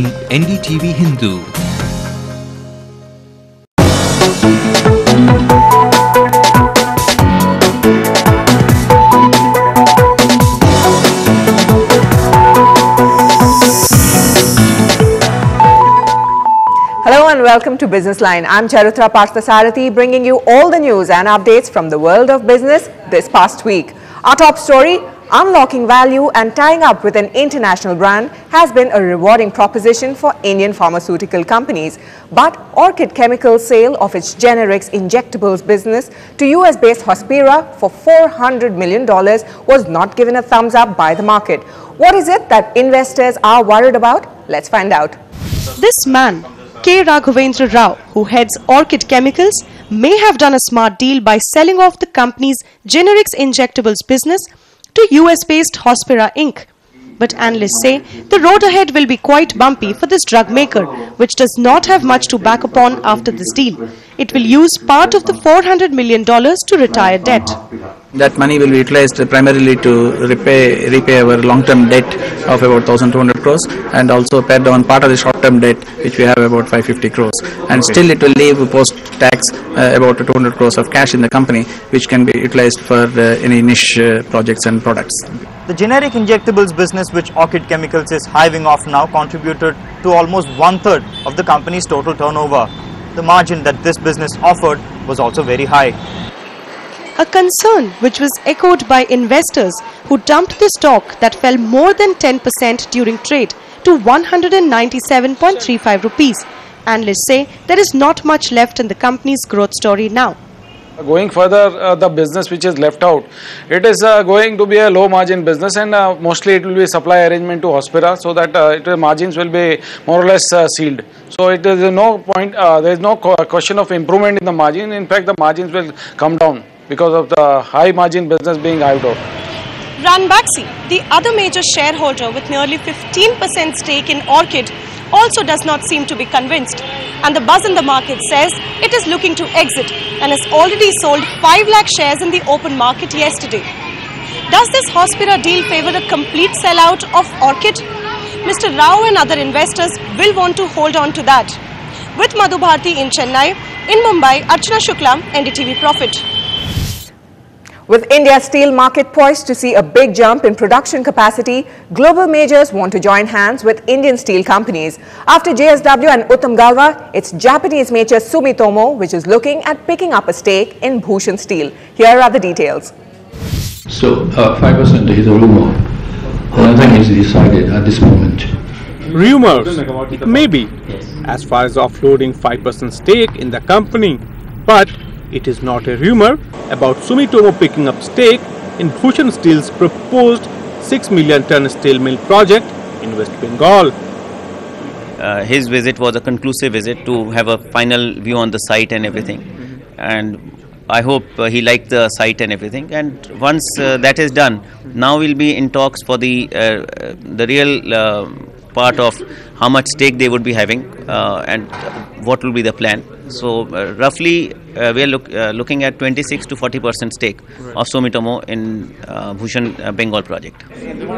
NDTV Hindu. Hello and welcome to Business Line. I'm Charutra Parthasarathy, bringing you all the news and updates from the world of business this past week. Our top story: unlocking value and tying up with an international brand has been a rewarding proposition for Indian pharmaceutical companies. But Orchid Chemicals' sale of its generics injectables business to US-based Hospira for $400 million was not given a thumbs up by the market. What is it that investors are worried about? Let's find out. This man, K. Raghavendra Rao, who heads Orchid Chemicals, may have done a smart deal by selling off the company's generics injectables business to US-based Hospira Inc. But analysts say the road ahead will be quite bumpy for this drug maker, which does not have much to back upon after this deal. It will use part of the $400 million to retire debt. That money will be utilized primarily to repay our long-term debt of about 1,200 crores and also pay down part of the short-term debt which we have about 550 crores. And still it will leave post-tax about 200 crores of cash in the company which can be utilized for any niche projects and products. The generic injectables business which Orchid Chemicals is hiving off now contributed to almost one-third of the company's total turnover. The margin that this business offered was also very high. A concern which was echoed by investors who dumped the stock that fell more than 10% during trade to 197.35 rupees. Analysts say there is not much left in the company's growth story now. Going further, the business which is left out, it is going to be a low margin business, and mostly it will be supply arrangement to Hospira, so that margins will be more or less sealed. So it is no point, there is no question of improvement in the margin. In fact, the margins will come down because of the high margin business being hived off. Ranbaxy, the other major shareholder with nearly 15% stake in Orchid, also does not seem to be convinced, and the buzz in the market says it is looking to exit and has already sold 5 lakh shares in the open market yesterday. Does this Hospira deal favor a complete sellout of Orchid? Mr. Rao and other investors will want to hold on to that. With Madhu Bharti in Chennai, in Mumbai, Archana Shukla, NDTV Profit. With India's steel market poised to see a big jump in production capacity, global majors want to join hands with Indian steel companies. After JSW and Uttam Galva, it's Japanese major Sumitomo which is looking at picking up a stake in Bhushan Steel. Here are the details. So 5% is a rumor. Nothing is decided at this moment. Rumors, maybe, as far as offloading 5% stake in the company, but it is not a rumor about Sumitomo picking up stake in Bhushan Steel's proposed 6 million ton steel mill project in West Bengal. His visit was a conclusive visit to have a final view on the site and everything, and I hope he liked the site and everything. And once that is done, now we'll be in talks for the real part of how much stake they would be having and what will be the plan. So roughly we are looking at 26 to 40% stake of Sumitomo in Bhushan Bengal project.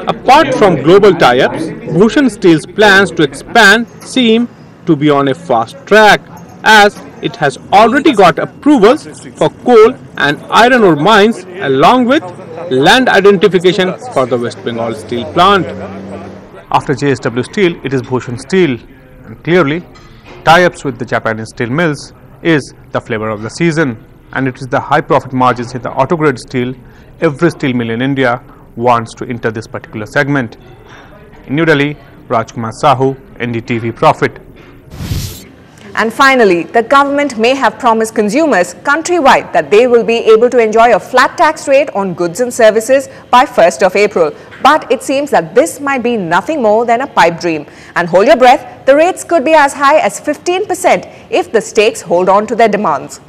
Apart from global tie-ups, Bhushan Steel's plans to expand seem to be on a fast track, as it has already got approvals for coal and iron ore mines along with land identification for the West Bengal steel plant. After JSW Steel, it is Bhushan Steel, and clearly tie-ups with the Japanese steel mills is the flavor of the season, and it is the high profit margins in the auto grade steel. Every steel mill in India wants to enter this particular segment. In New Delhi, Rajkumar Sahu, NDTV Profit. And finally, the government may have promised consumers countrywide that they will be able to enjoy a flat tax rate on goods and services by 1st of April. But it seems that this might be nothing more than a pipe dream. And hold your breath, the rates could be as high as 15% if the stakes hold on to their demands.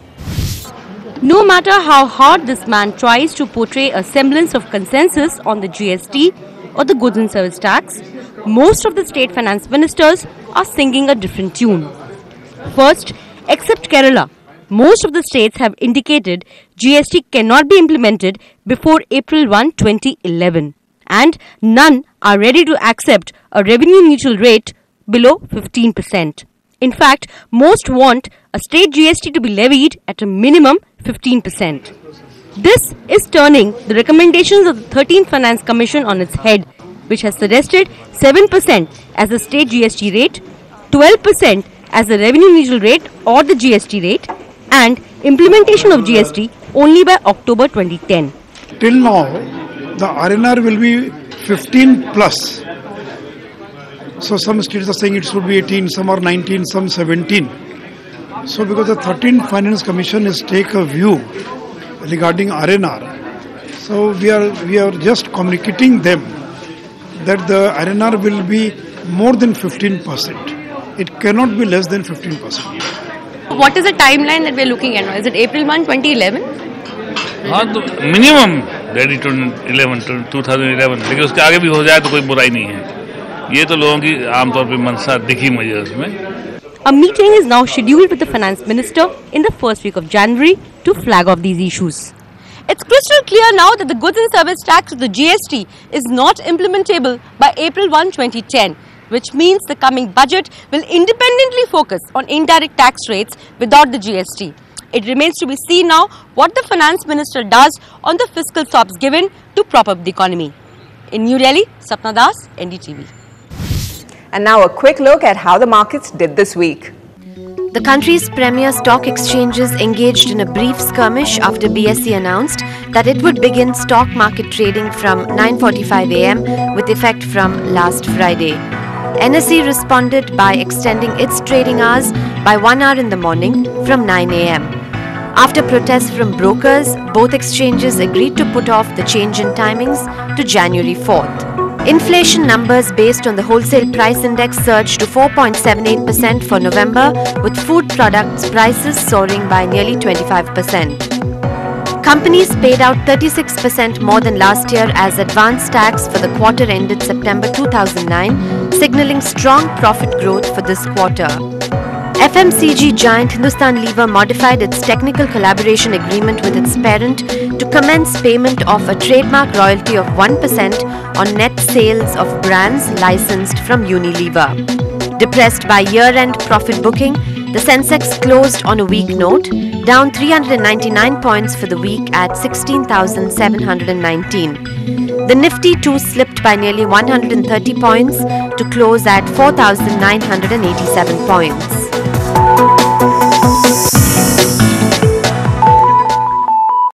No matter how hard this man tries to portray a semblance of consensus on the GST or the goods and service tax, most of the state finance ministers are singing a different tune. First, except Kerala, most of the states have indicated GST cannot be implemented before April 1, 2011. And none are ready to accept a revenue neutral rate below 15%. In fact, most want a state GST to be levied at a minimum 15%. This is turning the recommendations of the 13th Finance Commission on its head, which has suggested 7% as the state GST rate, 12% as the revenue neutral rate or the GST rate, and implementation of GST only by October 2010. Till now, the RNR will be 15 plus. So some states are saying it should be 18, some are 19, some 17. So because the 13th Finance Commission has taken a view regarding RNR, so we are just communicating them that the RNR will be more than 15%. It cannot be less than 15%. What is the timeline that we are looking at now? Is it April 1, 2011? हाँ तो minimum ready 2011 लेकिन उसके आगे भी हो जाए तो कोई बुराई नहीं है ये तो लोगों की आमतौर पे मनसा दिखी मुझे उसमें A meeting is now scheduled with the Finance Minister in the first week of January to flag off these issues. It's crystal clear now that the goods and service tax of the GST is not implementable by April 1, 2010, which means the coming budget will independently focus on indirect tax rates without the GST. It remains to be seen now what the Finance Minister does on the fiscal stops given to prop up the economy. In New Delhi, Sapna Das, NDTV. And now a quick look at how the markets did this week. The country's premier stock exchanges engaged in a brief skirmish after BSE announced that it would begin stock market trading from 9:45 am with effect from last Friday. NSE responded by extending its trading hours by 1 hour in the morning from 9 am. After protests from brokers, both exchanges agreed to put off the change in timings to January 4th. Inflation numbers based on the wholesale price index surged to 4.78% for November, with food products prices soaring by nearly 25%. Companies paid out 36% more than last year as advance tax for the quarter ended September 2009, signaling strong profit growth for this quarter. FMCG giant Hindustan Lever modified its technical collaboration agreement with its parent to commence payment of a trademark royalty of 1% on net sales of brands licensed from Unilever. Depressed by year-end profit booking, the Sensex closed on a weak note, down 399 points for the week at 16,719. The Nifty too slipped by nearly 130 points to close at 4,987 points.